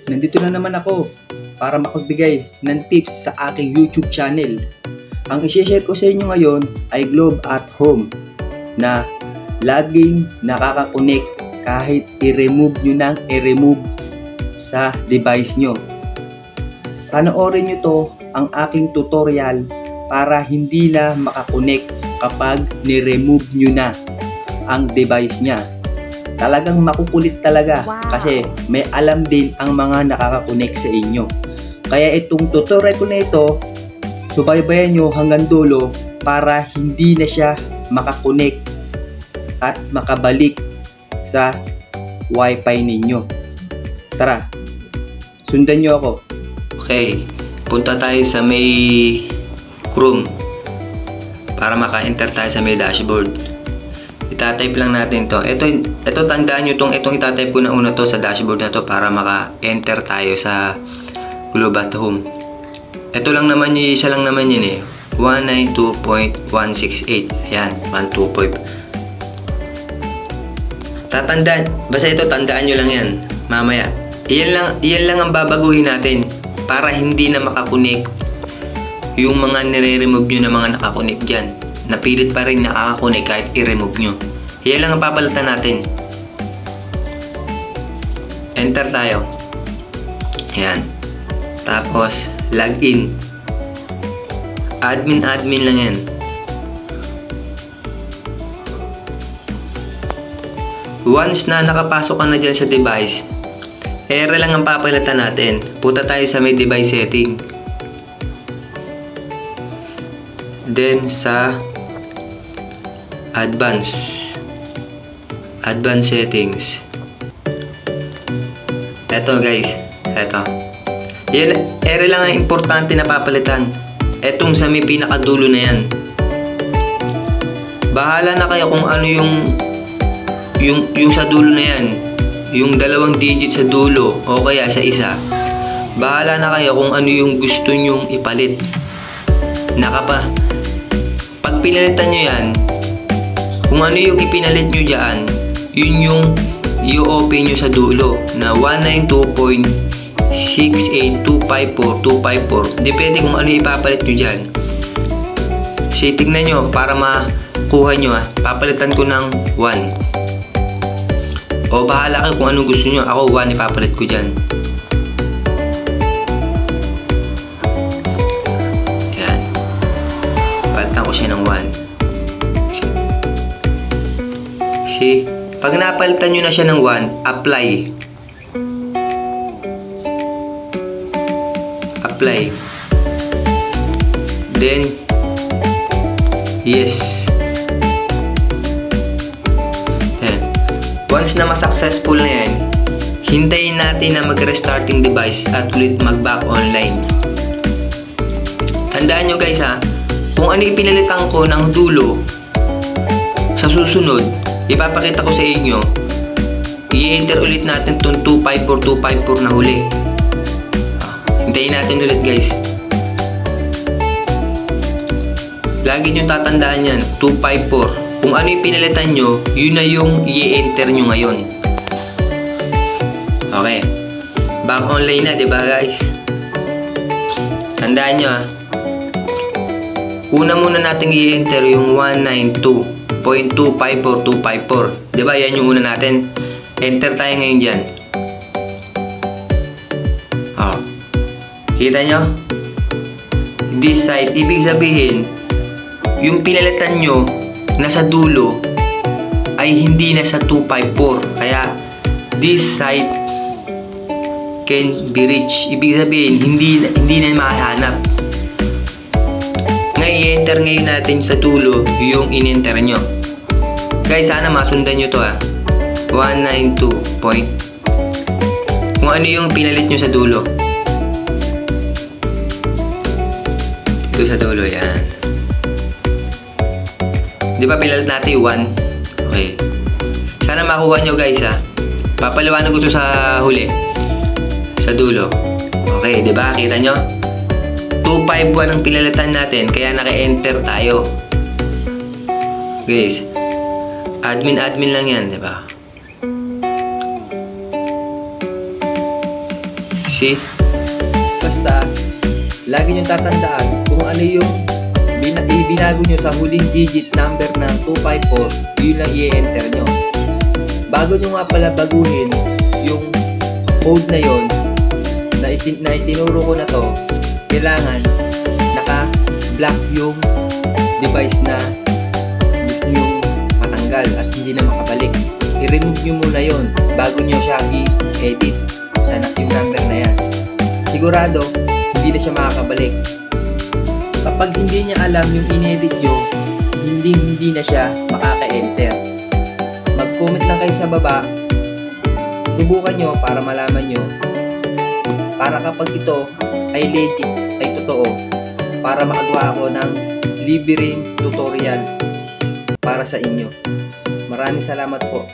Nandito na naman ako para makagbigay ng tips sa aking YouTube channel. Ang i-share ko sa inyo ngayon ay Globe at Home na laging nakaka-connect kahit i-remove nyo nang i-remove sa device nyo. Panoorin nyo to ang aking tutorial para hindi na makakonect kapag ni-remove nyo na ang device nya. Talagang makukulit talaga kasi may alam din ang mga nakaka-connect sa inyo. Kaya itong tutorial ko na ito, subaybayan nyo hanggang dulo para hindi na siya makakonect at makabalik sa wifi ninyo. Tara, sundan nyo ako. Okay, punta tayo sa may Chrome para maka-enter tayo sa may dashboard. Itatype lang natin to. Ito tandaan nyo itong itatype ko na una to sa dashboard na to para maka-enter tayo sa Globe at Home. Ito lang naman yung isa lang naman yun 192.168. Ayan, 125. Tatandaan, basta ito tandaan nyo lang yan. Mamaya, iyan lang ang babaguhin natin para hindi na makakunik yung mga nire-remove nyo na mga nakakunik dyan. Napilit pa rin nakakakunik kahit i-remove nyo. Iyan lang ang papalitan natin. Enter tayo. Ayan. Tapos, login. Admin lang yan. Once na nakapasok ka na dyan sa device, lang ang papalitan natin. Punta tayo sa may device setting. Then sa advanced settings. Eto guys, eto. Lang ang importante na papalitan. Etong sa may pinakadulo na yan. Bahala na kayo kung ano yung sa dulo na yan. Yung 2 digit sa dulo o kaya sa isa. Bahala na kayo kung ano yung gusto nyong ipalit. Pag pinalitan nyo yan, kung ano yung ipinalit nyo dyan, yun yung i-open nyo sa dulo na 192.168.254.254. Depende kung ano ipapalit nyo dyan. Kasi tignan nyo para makuha nyo papalitan ko ng 1. O bahala kayo kung anong gusto nyo. Ako 1 ipapalit ko dyan. Yan. Palitan ko siya ng 1. See? Pag napalitan nyo na siya ng 1, apply. Apply. Then, yes. Once na ma-successful na yan, hintayin natin na mag-restarting device at ulit mag-back online. Tandaan nyo guys kung ano ipinalitan ko ng dulo, sa susunod, ipapakita ko sa inyo, i-enter ulit natin itong 254 na huli. Hintayin natin ulit guys. Lagi nyo tatandaan yan, 254. Kung ano yung pinalitan nyo, yun na yung i-enter nyo ngayon. Okay. Back online na, diba guys? Tandaan nyo Una muna natin i-enter yung 192.254.254. Diba? Yan yung una natin. Enter tayo ngayon dyan. Kita nyo? This site, ibig sabihin, yung pinalitan nyo nasa dulo ay hindi na sa 254. Kaya this site can be reached. Ibig sabihin hindi na makahanap. Ngayon i-enter ngayon natin sa dulo yung in-enter nyo. Guys, sana masundan nyo to 192 point. Kung ano yung pinalit nyo sa dulo. Dito sa dulo yan. Di ba pinalit natin 1? Okay. Sana makuha nyo guys Papaliwanag ko to sa huli. Sa dulo. Okay, di ba? Kita nyo? 251 ang pinalitan natin. Kaya naka-enter tayo. Guys. Admin lang yan, di ba? See? Basta, lagi nyo tatandaan kung ano yung binago nyo sa huling digit number ng 254, yun lang i-enter nyo. Bago nyo nga pala baguhin yung code na yon na itinuro ko na to, kailangan naka-block yung device na gusto nyo matanggal at hindi na makabalik. I-remove nyo muna yon bago nyo siya i-edit yung number na yan. Sigurado, hindi na siya makakabalik. Kapag hindi niya alam yung in-edit nyo, hindi na siya makaka-enter. Mag-comment lang kayo sa baba, subukan nyo para malaman nyo, para kapag ito ay legit, ay totoo, para makagawa ako ng libreng tutorial para sa inyo. Maraming salamat po.